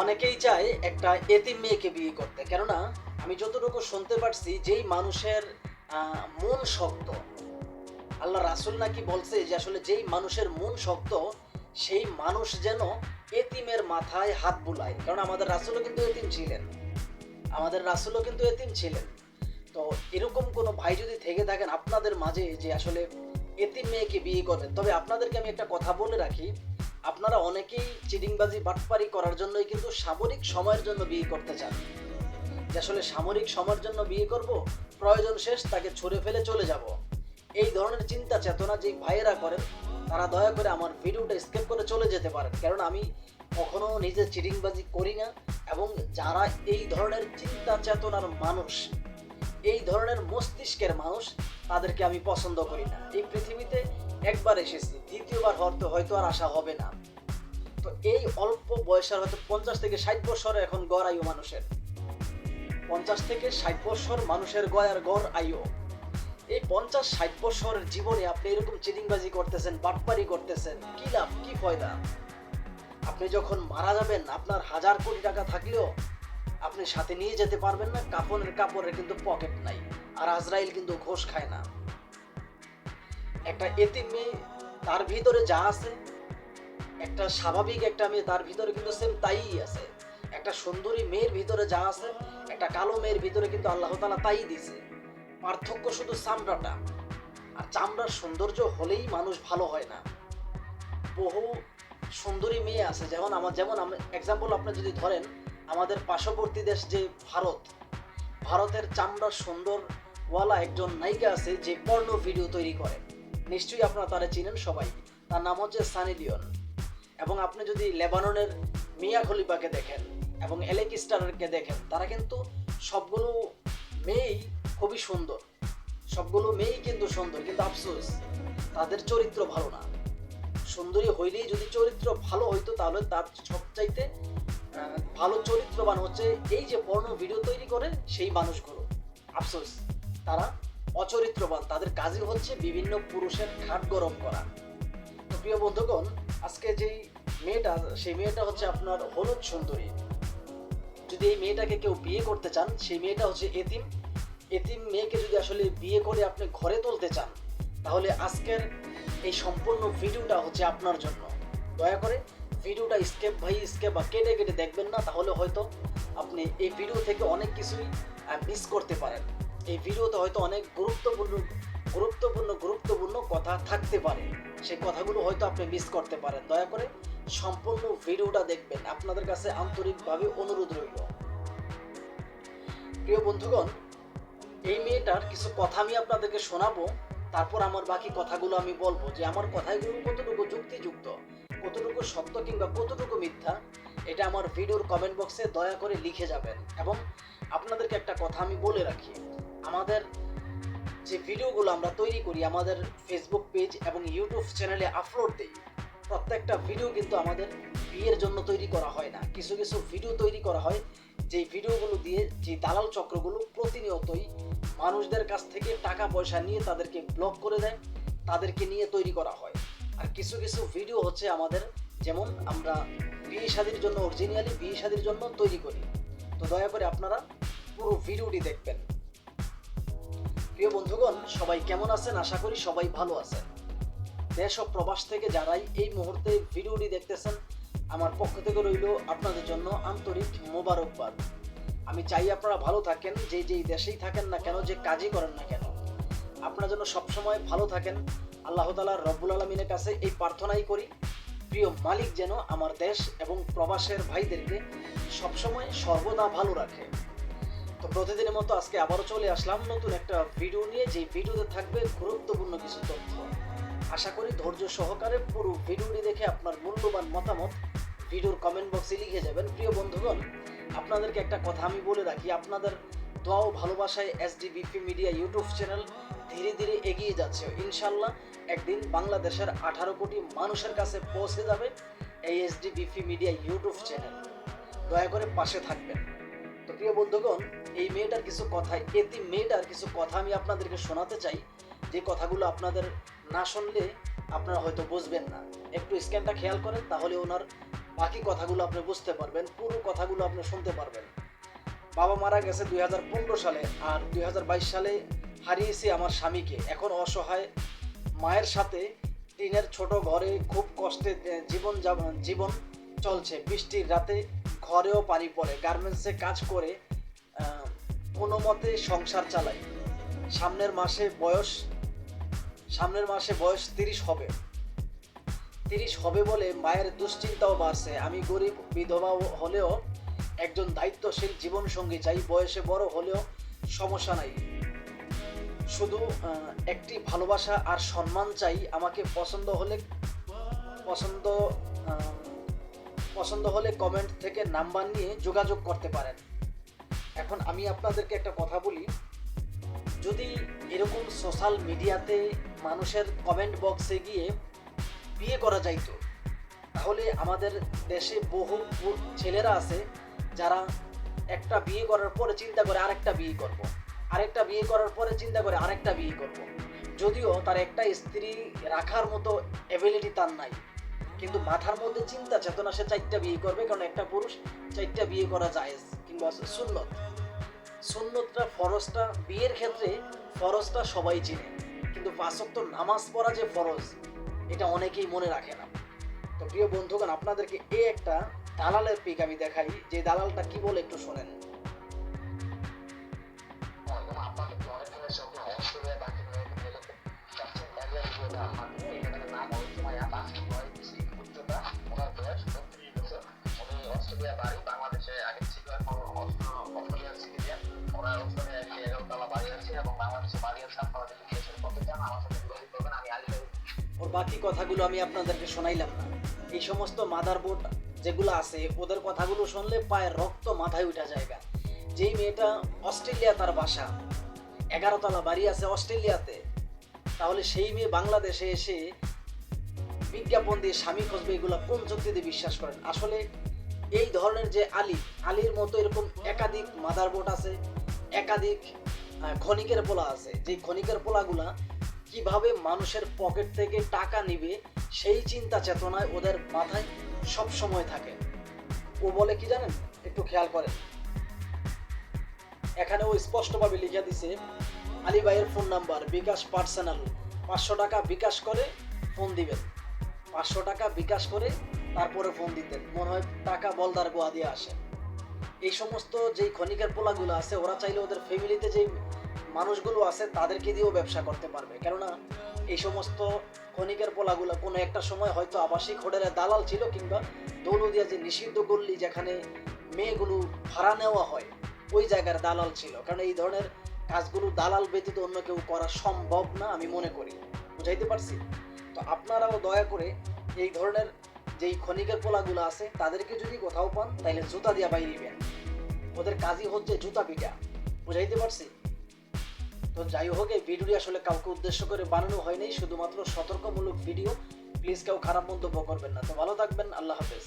অনেকেই চায় একটা এতিম মেয়েকে বিয়ে করতে, কেননা আমি যতটুকু শুনতে পারছি যেই মানুষের মন শক্ত, আল্লাহ রাসূল নাকি বলছে যে আসলে যেই মানুষের মন শক্ত সেই মানুষ যেন এতিমের মাথায় হাত বুলায়। কারণ আমাদের রাসূলও কিন্তু এতিম ছিলেন, তো এরকম কোনো ভাই যদি থেকে থাকেন আপনাদের মাঝে যে আসলে এতিম মেয়েকে বিয়ে করবেন, তবে আপনাদেরকে আমি একটা কথা বলে রাখি, আপনারা অনেকেই চিটিংবাজি বাটপারি করার জন্যই কিন্তু সামরিক সময়ের জন্য বিয়ে করতে চান, যে আসলে সামরিক সময়ের জন্য বিয়ে করব, প্রয়োজন শেষ তাকে ছুঁড়ে ফেলে চলে যাব। এই ধরনের চিন্তা চেতনা যে ভাইয়েরা করেন তারা দয়া করে আমার ভিডিওটা স্কিপ করে চলে যেতে পারেন, কারণ আমি কখনো নিজে চিটিংবাজি করি না। এবং যারা এই ধরনের চিন্তা চেতনার মানুষ, এই ধরনের মস্তিষ্কের মানুষ, তাদেরকে আমি পছন্দ করি না। এই পৃথিবীতে একবার এসেছি, দ্বিতীয়বার হয়তো আর আশা হবে না। তো এই অল্প বয়সের হয়তো 50 থেকে 60 বছর এখন গড় আয়ু মানুষের, 50 থেকে 60 বছর মানুষের গড় আয়ু। এই 50-60 বছরের জীবনে আপনি এরকম চিটিংবাজি করতেছেন, বাটপারি করতেছেন, কি লাভ, কি ফয়দা? আপনি যখন মারা যাবেন আপনার 1000 কোটি টাকা থাকলেও আপনি সাথে নিয়ে যেতে পারবেন না, কাফনের কাপড়ের কিন্তু পকেট নাই। আর আজরাইল কিন্তু ঘোষ খায় না। একটা এতিম মেয়ে, তার ভিতরে যা আছে, একটা স্বাভাবিক একটা মেয়ে তার ভিতরে কিন্তু সেম তাই আছে। একটা সুন্দরী মেয়ের ভিতরে যা আছে, একটা কালো মেয়ের ভিতরে কিন্তু আল্লাহ তাআলা তাই দিয়েছে। পার্থক্য শুধু চামড়াটা। আর চামড়ার সৌন্দর্য হলেই মানুষ ভালো হয় না। বহু সুন্দরী মেয়ে আছে, যেমন এক্সাম্পল আপনি যদি ধরেন আমাদের পার্শ্ববর্তী দেশ যে ভারতের চামড়ার সুন্দরওয়ালা একজন নায়িকা আছে যে পর্ণ ভিডিও তৈরি করে, নিশ্চয়ই আপনারা তারা চিনেন সবাই, তার নাম হচ্ছে সানি লিওন। এবং আপনি যদি লেবাননের মিয়া খলিফাকে দেখেন এবং এলেক স্টারকে দেখেন, তারা কিন্তু সবগুলো মেয়েই খুবই সুন্দর, কিন্তু আফসোস তাদের চরিত্র ভালো না। সুন্দরী হইলেই যদি চরিত্র ভালো হইতো তাহলে তার সবচাইতে ভালো চরিত্রবান হচ্ছে এই যে পর্ণ ভিডিও তৈরি করে সেই মানুষগুলো। আফসোস তারা অচরিত্রবান, তাদের কাজই হচ্ছে বিভিন্ন পুরুষের খাট গরম করা। তো প্রিয় বন্ধুগণ, আজকে যেই মেয়েটা, সেই মেয়েটা হচ্ছে আপনার হলুদ সুন্দরী। যদি এই মেয়েটাকে কেউ বিয়ে করতে চান, সেই মেয়েটা হচ্ছে এতিম মেয়েকে যদি আসলে বিয়ে করে আপনি ঘরে তুলতে চান, তাহলে আজকের এই সম্পূর্ণ ভিডিওটা হচ্ছে আপনার জন্য। দয়া করে ভিডিওটা স্টেপ বাই স্টেপ বা কেটে কেটে দেখবেন না, তাহলে হয়তো আপনি এই ভিডিও থেকে অনেক কিছুই মিস করতে পারেন। এই ভিডিওতে হয়তো অনেক গুরুত্বপূর্ণ কথা থাকতে পারে, সেই কথাগুলো হয়তো আপনি মিস করতে পারেন। দয়া করে সম্পূর্ণ ভিডিওটা দেখবেন, আপনাদের কাছে আন্তরিকভাবে অনুরোধ রইল। প্রিয় বন্ধুগণ, এই মেয়েটার কিছু কথা আমি আপনাদেরকে শোনাবো, তারপর আমার বাকি কথাগুলো আমি বলবো যে আমার কথাগুলো কতটুকু যুক্তিযুক্ত, কতটুকু সত্য কিংবা কতটুকু মিথ্যা, এটা আমার ভিডিওর কমেন্ট বক্সে দয়া করে লিখে যাবেন। এবং আপনাদেরকে একটা কথা আমি বলে রাখি, আমাদের যে ভিডিওগুলো আমরা তৈরি করি, আমাদের ফেসবুক পেজ এবং ইউটিউব চ্যানেলে আপলোড দিই, প্রত্যেকটা ভিডিও কিন্তু আমাদের বিয়ের জন্য তৈরি করা হয় না। কিছু ভিডিও তৈরি করা হয় যেই ভিডিওগুলো দিয়ে যে দালাল চক্রগুলো প্রতিনিয়তই মানুষদের কাছ থেকে টাকা পয়সা নিয়ে তাদেরকে ব্লক করে দেয়, তাদেরকে নিয়ে তৈরি করা হয়। আর কিছু ভিডিও হচ্ছে আমাদের, যেমন আমরা বিয়ে শাদীর জন্য, অরিজিনালি বিয়ে শাদীর জন্য তৈরি করি। তো দয়া করে আপনারা পুরো ভিডিওটি দেখবেন। প্রিয় বন্ধুগণ, সবাই কেমন আছেন? আশা করি সবাই ভালো আছেন। দেশ ও প্রবাস থেকে যারাই এই মুহূর্তে ভিডিওটি দেখতেছেন, আমার পক্ষ থেকে রইল আপনাদের জন্য আন্তরিক মোবারকবাদ। আমি চাই আপনারা ভালো থাকেন, যেই দেশেই থাকেন না কেন, যে কাজই করেন না কেন, আপনারা যেন সবসময় ভালো থাকেন। আল্লাহ তাআলা রব্বুল আলামিনের কাছে এই প্রার্থনাই করি, প্রিয় মালিক যেন আমার দেশ এবং প্রবাসের ভাইদেরকে সবসময় সর্বদা ভালো রাখে। তো প্রতিদিনের মতো আজকে আবারও চলে আসলাম নতুন একটা ভিডিও নিয়ে, যে ভিডিওতে থাকবে গুরুত্বপূর্ণ কিছু তথ্য। আশা করি ধৈর্য সহকারে পুরো ভিডিওটি দেখে আপনার মূল্যবান মতামত ভিডিওর কমেন্ট বক্সে লিখে যাবেন। প্রিয় বন্ধুগণ, আপনাদেরকে একটা কথা আমি বলে রাখি, আপনাদের দোয়া ও ভালোবাসায় এসডিবিপি মিডিয়া ইউটিউব চ্যানেল ধীরে ধীরে এগিয়ে যাচ্ছে। ইনশাল্লাহ একদিন বাংলাদেশের 18 কোটি মানুষের কাছে পৌঁছে যাবে এই এসডিবিপি মিডিয়া ইউটিউব চ্যানেল। দয়া করে পাশে থাকবেন। তো প্রিয় বন্ধুগণ, এই মেয়েটার কিছু কথা, এতিম মেয়েটার কিছু কথা আমি আপনাদেরকে শোনাতে চাই, যে কথাগুলো আপনাদের না শুনলে আপনারা হয়তো বুঝবেন না। একটু স্ক্যানটা খেয়াল করেন, তাহলে ওনার বাকি কথাগুলো আপনি বুঝতে পারবেন, পুরো কথাগুলো আপনি শুনতে পারবেন। বাবা মারা গেছে 2015 সালে, আর 2022 সালে হারিয়েছি আমার স্বামীকে। এখন অসহায় মায়ের সাথে টিনের ছোট ঘরে খুব কষ্টে জীবন চলছে। বৃষ্টির রাতে ঘরেও পানি পড়ে, গার্মেন্টসে কাজ করে কোনো মতে সংসার চালাই। সামনের মাসে বয়স 30 হবে বলে মায়ের দুশ্চিন্তাও বাড়ছে। আমি গরিব বিধবা হলেও একজন দায়িত্বশীল জীবনসঙ্গী চাই। বয়সে বড় হলেও সমস্যা নাই, শুধু একটি ভালোবাসা আর সম্মান চাই। আমাকে পছন্দ হলে কমেন্ট থেকে নাম্বার নিয়ে যোগাযোগ করতে পারেন। এখন আমি আপনাদেরকে একটা কথা বলি, যদি এরকম সোশ্যাল মিডিয়াতে মানুষের কমেন্ট বক্সে গিয়ে বিয়ে করা যাইতো, তাহলে আমাদের দেশে বহু ছেলেরা আছে যারা একটা বিয়ে করার পরে চিন্তা করে আরেকটা বিয়ে করব, আরেকটা বিয়ে করার পরে চিন্তা করে আরেকটা বিয়ে করব। যদিও তার একটা স্ত্রী রাখার মতো অ্যাবিলিটি তার নাই, কিন্তু মাথার মধ্যে চিন্তা চেতনা সে 4টা বিয়ে করবে, কারণ একটা পুরুষ 4টা বিয়ে করা জায়েজ কিংবা সুন্নতটা ফরজটা বিয়ের ক্ষেত্রে ফরজটা সবাই চিনে, কিন্তু 5 ওয়াক্ত নামাজ পড়া যে ফরজ এটা অনেকেই মনে রাখে না। তো প্রিয় বন্ধুগণ, আপনাদেরকে এই একটা দালালের পিক আমি দেখাই, যে দালালটা কি বলে একটু শোনেন। বাংলাদেশে আগে ছিল, এখন অস্ট্রেলিয়ান সিটিজেন। ওরা অস্ট্রেলিয়া 11 তলা বাড়ি আছে এবং বাংলাদেশে বাড়ি আছে। আপনারা যদি বিয়ে করতে চান আমার সাথে যোগাযোগ করবেন। আমি আলী। ওর বাকি কথাগুলো আমি আপনাদেরকে শোনাইলাম না। এই সমস্ত মাদারবোর্ড যেগুলো আছে ওদের কথাগুলো শুনলে পায়ের রক্ত মাথায় উঠা জায়গা। যেই মেয়েটা অস্ট্রেলিয়া তার বাসা, 11 তলা বাড়ি আছে অস্ট্রেলিয়াতে, তাহলে সেই মেয়ে বাংলাদেশে এসে বিজ্ঞাপন দিয়ে স্বামী খুঁজবে, এগুলো কোন যুক্তিতে বিশ্বাস করেন? আসলে এই ধরনের যে আলীর মতো এরকম একাধিক মাদারবোর্ড আছে, একাধিক ক্ষণিকের পোলা আছে, যে ক্ষণিকের পোলাগুলা কিভাবে মানুষের পকেট থেকে টাকা নিবে সেই চিন্তা চেতনায় ওদের মাথায় সব সময় থাকে। ও বলে কি জানেন, একটু খেয়াল করেন, এখানে ও স্পষ্টভাবে লিখে দিছে আলী ভাইয়ের ফোন নাম্বার বিকাশ পার্সোনাল, 500 টাকা বিকাশ করে ফোন দিবেন, 500 টাকা বিকাশ করে তারপরে ফোন দিতেন, মনে হয় টাকা বলদার গোয়া দিয়ে আসে। এই সমস্ত যেই ক্ষণিকের পোলাগুলো আছে ওরা চাইলে ওদের ফ্যামিলিতে যেই মানুষগুলো আছে তাদেরকে দিয়েও ব্যবসা করতে পারবে, কেননা এই সমস্ত ক্ষণিকের পোলাগুলো কোনো একটা সময় হয়তো আবাসিক হোটেলের দালাল ছিল, কিংবা দৌলদিয়া যে নিষিদ্ধ গল্লি যেখানে মেয়েগুলো ভাড়া নেওয়া হয় ওই জায়গার দালাল ছিল। কারণ এই ধরনের কাজগুলো দালাল ব্যতীত অন্য কেউ করা সম্ভব না, আমি মনে করি। বুঝাইতে পারছি? তো আপনারাও দয়া করে এই ধরনের যেই ক্ষণিকের পোলাগুলো আছে তাদেরকে যদি কোথাও পান তাহলে জুতা দিয়া বাইরিবেন, ওদের কাজই হচ্ছে জুতা পিটা। বুঝাইতে পারছি? তো যাই হোক, এই ভিডিওটি আসলে কাউকে উদ্দেশ্য করে বানানো হয়নি, শুধুমাত্র সতর্কমূলক ভিডিও। প্লিজ কেউ খারাপ মন্তব্য করবেন না। তো ভালো থাকবেন, আল্লাহ হাফেজ।